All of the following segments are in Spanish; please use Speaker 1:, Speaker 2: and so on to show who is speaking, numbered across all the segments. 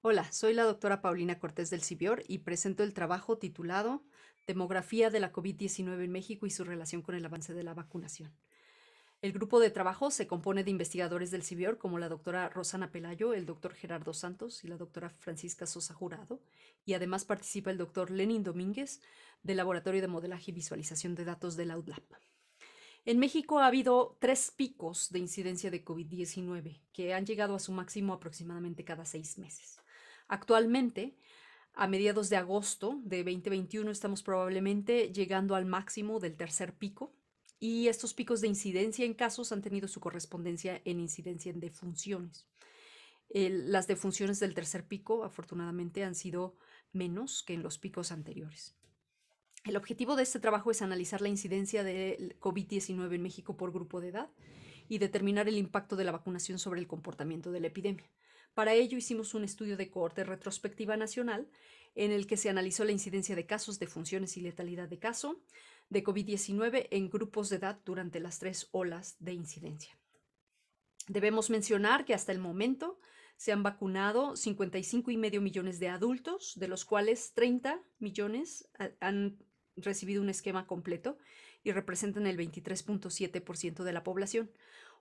Speaker 1: Hola, soy la doctora Paulina Cortés del Cibior y presento el trabajo titulado Demografía de la COVID-19 en México y su relación con el avance de la vacunación. El grupo de trabajo se compone de investigadores del Cibior como la doctora Rosana Pelayo, el doctor Gerardo Santos y la doctora Francisca Sosa Jurado, y además participa el doctor Lenin Domínguez del Laboratorio de Modelaje y Visualización de Datos de la UDLAP. En México ha habido 3 picos de incidencia de COVID-19 que han llegado a su máximo aproximadamente cada 6 meses. Actualmente, a mediados de agosto de 2021, estamos probablemente llegando al máximo del tercer pico y estos picos de incidencia en casos han tenido su correspondencia en incidencia en defunciones. Las defunciones del tercer pico, afortunadamente, han sido menos que en los picos anteriores. El objetivo de este trabajo es analizar la incidencia de COVID-19 en México por grupo de edad y determinar el impacto de la vacunación sobre el comportamiento de la epidemia. Para ello hicimos un estudio de cohorte retrospectiva nacional en el que se analizó la incidencia de casos, defunciones y letalidad de caso de COVID-19 en grupos de edad durante las 3 olas de incidencia. Debemos mencionar que hasta el momento se han vacunado 55,5 millones de adultos, de los cuales 30 millones han recibido un esquema completo y representan el 23,7% de la población.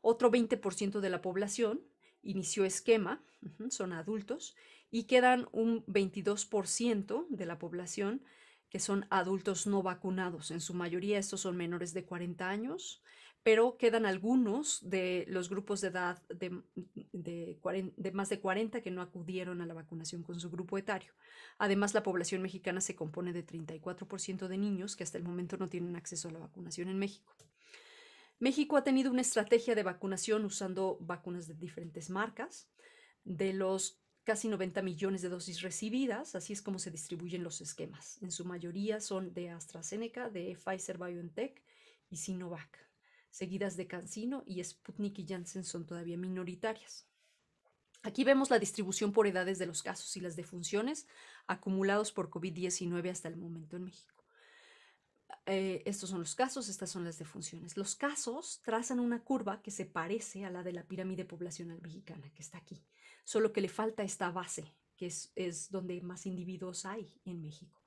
Speaker 1: Otro 20% de la población inició esquema, son adultos, y quedan un 22% de la población que son adultos no vacunados. En su mayoría estos son menores de 40 años, pero quedan algunos de los grupos de edad de más de 40 que no acudieron a la vacunación con su grupo etario. Además, la población mexicana se compone de 34% de niños que hasta el momento no tienen acceso a la vacunación en México. México ha tenido una estrategia de vacunación usando vacunas de diferentes marcas. De los casi 90 millones de dosis recibidas, así es como se distribuyen los esquemas. En su mayoría son de AstraZeneca, de Pfizer BioNTech y Sinovac, seguidas de CanSino y Sputnik y Janssen son todavía minoritarias. Aquí vemos la distribución por edades de los casos y las defunciones acumulados por COVID-19 hasta el momento en México. Estos son los casos, estas son las defunciones. Los casos trazan una curva que se parece a la de la pirámide poblacional mexicana, que está aquí, solo que le falta esta base, que es donde más individuos hay en México.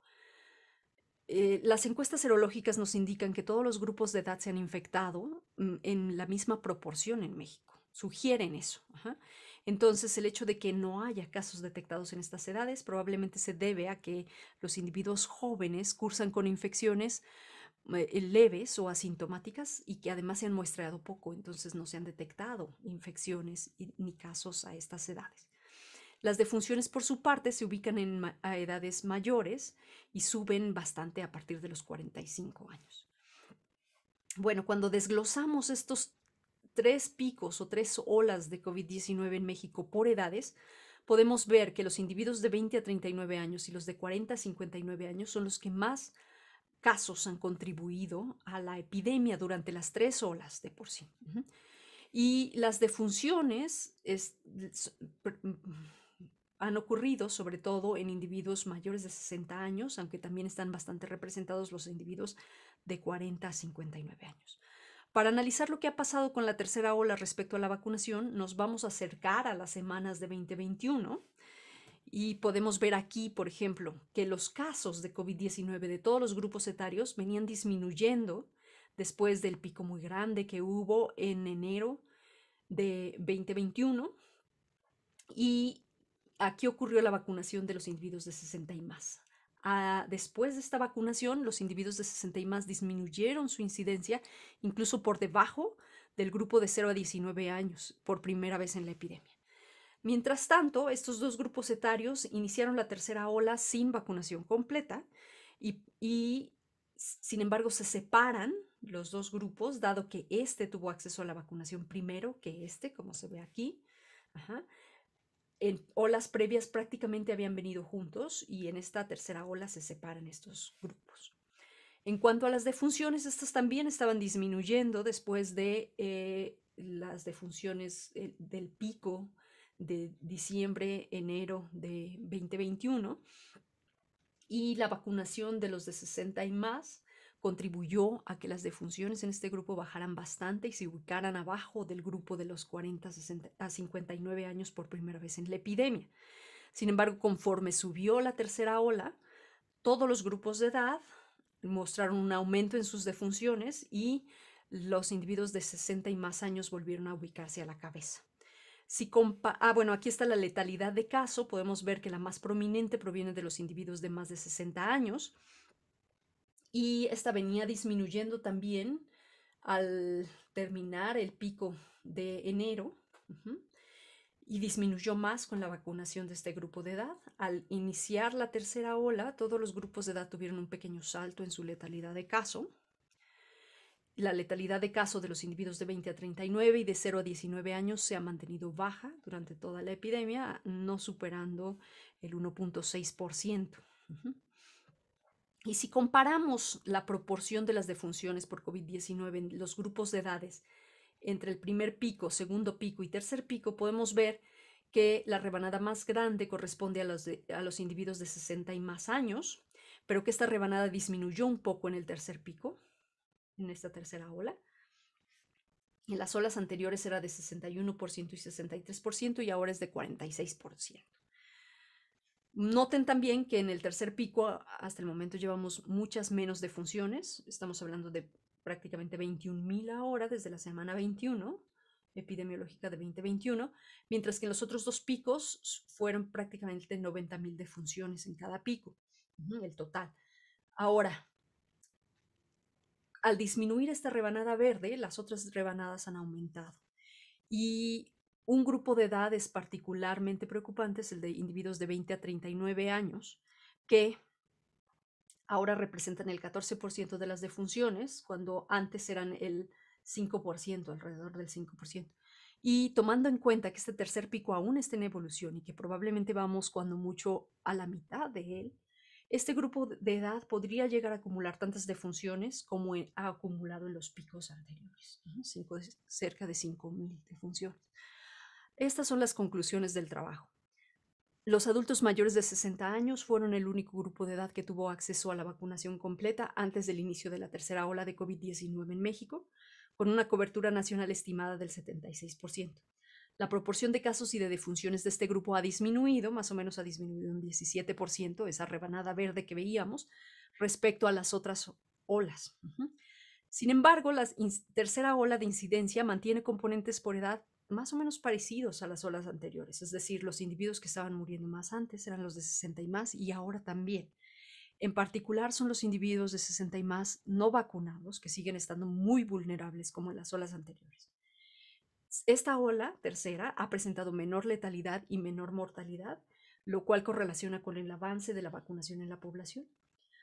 Speaker 1: Las encuestas serológicas nos indican que todos los grupos de edad se han infectado en la misma proporción en México. Sugieren eso. Ajá. Entonces, el hecho de que no haya casos detectados en estas edades probablemente se debe a que los individuos jóvenes cursan con infecciones leves o asintomáticas y que además se han muestreado poco, entonces no se han detectado infecciones ni casos a estas edades. Las defunciones, por su parte, se ubican a edades mayores y suben bastante a partir de los 45 años. Bueno, cuando desglosamos estos 3 picos o 3 olas de COVID-19 en México por edades, podemos ver que los individuos de 20 a 39 años y los de 40 a 59 años son los que más casos han contribuido a la epidemia durante las 3 olas de por sí. Y las defunciones han ocurrido sobre todo en individuos mayores de 60 años, aunque también están bastante representados los individuos de 40 a 59 años. Para analizar lo que ha pasado con la tercera ola respecto a la vacunación, nos vamos a acercar a las semanas de 2021 y podemos ver aquí, por ejemplo, que los casos de COVID-19 de todos los grupos etarios venían disminuyendo después del pico muy grande que hubo en enero de 2021 y aquí ocurrió la vacunación de los individuos de 60 y más. Después de esta vacunación, los individuos de 60 y más disminuyeron su incidencia incluso por debajo del grupo de 0 a 19 años por primera vez en la epidemia. Mientras tanto, estos dos grupos etarios iniciaron la tercera ola sin vacunación completa y sin embargo se separan los dos grupos, dado que este tuvo acceso a la vacunación primero que este, como se ve aquí. Ajá. En olas previas prácticamente habían venido juntos y en esta tercera ola se separan estos grupos. En cuanto a las defunciones, estas también estaban disminuyendo después de las defunciones del pico de diciembre, enero de 2021 y la vacunación de los de 60 y más contribuyó a que las defunciones en este grupo bajaran bastante y se ubicaran abajo del grupo de los 40 a 59 años por primera vez en la epidemia. Sin embargo, conforme subió la tercera ola, todos los grupos de edad mostraron un aumento en sus defunciones y los individuos de 60 y más años volvieron a ubicarse a la cabeza. Bueno, aquí está la letalidad de caso. Podemos ver que la más prominente proviene de los individuos de más de 60 años y esta venía disminuyendo también al terminar el pico de enero. Y disminuyó más con la vacunación de este grupo de edad. Al iniciar la tercera ola, todos los grupos de edad tuvieron un pequeño salto en su letalidad de caso. La letalidad de caso de los individuos de 20 a 39 y de 0 a 19 años se ha mantenido baja durante toda la epidemia, no superando el 1.6%. Y si comparamos la proporción de las defunciones por COVID-19 en los grupos de edades entre el primer pico, segundo pico y tercer pico, podemos ver que la rebanada más grande corresponde a los individuos de 60 y más años, pero que esta rebanada disminuyó un poco en el tercer pico, en esta tercera ola. En las olas anteriores era de 61% y 63% y ahora es de 46%. Noten también que en el tercer pico hasta el momento llevamos muchas menos defunciones. Estamos hablando de prácticamente 21,000 ahora desde la semana 21 epidemiológica de 2021, mientras que en los otros dos picos fueron prácticamente 90,000 defunciones en cada pico, el total. Ahora, al disminuir esta rebanada verde, las otras rebanadas han aumentado. Y un grupo de edades particularmente preocupante es el de individuos de 20 a 39 años, que ahora representan el 14% de las defunciones, cuando antes eran el 5%, alrededor del 5%. Y tomando en cuenta que este tercer pico aún está en evolución y que probablemente vamos cuando mucho a la mitad de él, este grupo de edad podría llegar a acumular tantas defunciones como ha acumulado en los picos anteriores, cerca de 5,000 defunciones. Estas son las conclusiones del trabajo. Los adultos mayores de 60 años fueron el único grupo de edad que tuvo acceso a la vacunación completa antes del inicio de la tercera ola de COVID-19 en México, con una cobertura nacional estimada del 76%. La proporción de casos y de defunciones de este grupo ha disminuido, más o menos ha disminuido un 17%, esa rebanada verde que veíamos, respecto a las otras olas. Sin embargo, la tercera ola de incidencia mantiene componentes por edad más o menos parecidos a las olas anteriores, es decir, los individuos que estaban muriendo más antes eran los de 60 y más y ahora también. En particular son los individuos de 60 y más no vacunados que siguen estando muy vulnerables como en las olas anteriores. Esta ola tercera ha presentado menor letalidad y menor mortalidad, lo cual correlaciona con el avance de la vacunación en la población.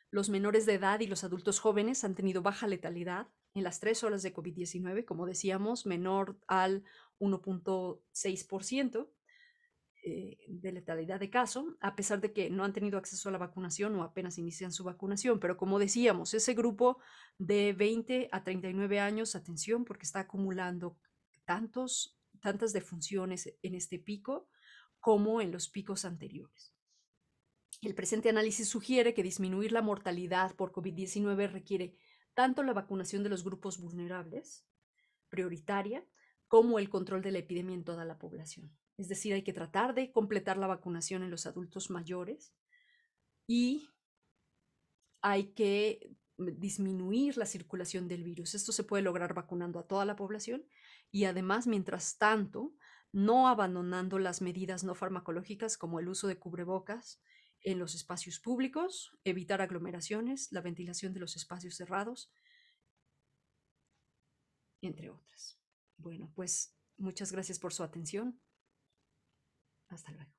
Speaker 1: Los menores de edad y los adultos jóvenes han tenido baja letalidad en las 3 olas de COVID-19, como decíamos, menor al 1.6% de letalidad de caso, a pesar de que no han tenido acceso a la vacunación o apenas inician su vacunación. Pero como decíamos, ese grupo de 20 a 39 años, atención, porque está acumulando tantas defunciones en este pico como en los picos anteriores. El presente análisis sugiere que disminuir la mortalidad por COVID-19 requiere tanto la vacunación de los grupos vulnerables, prioritaria, como el control de la epidemia en toda la población. Es decir, hay que tratar de completar la vacunación en los adultos mayores y hay que disminuir la circulación del virus. Esto se puede lograr vacunando a toda la población y además, mientras tanto, no abandonando las medidas no farmacológicas como el uso de cubrebocas en los espacios públicos, evitar aglomeraciones, la ventilación de los espacios cerrados, entre otras. Bueno, pues muchas gracias por su atención. Hasta luego.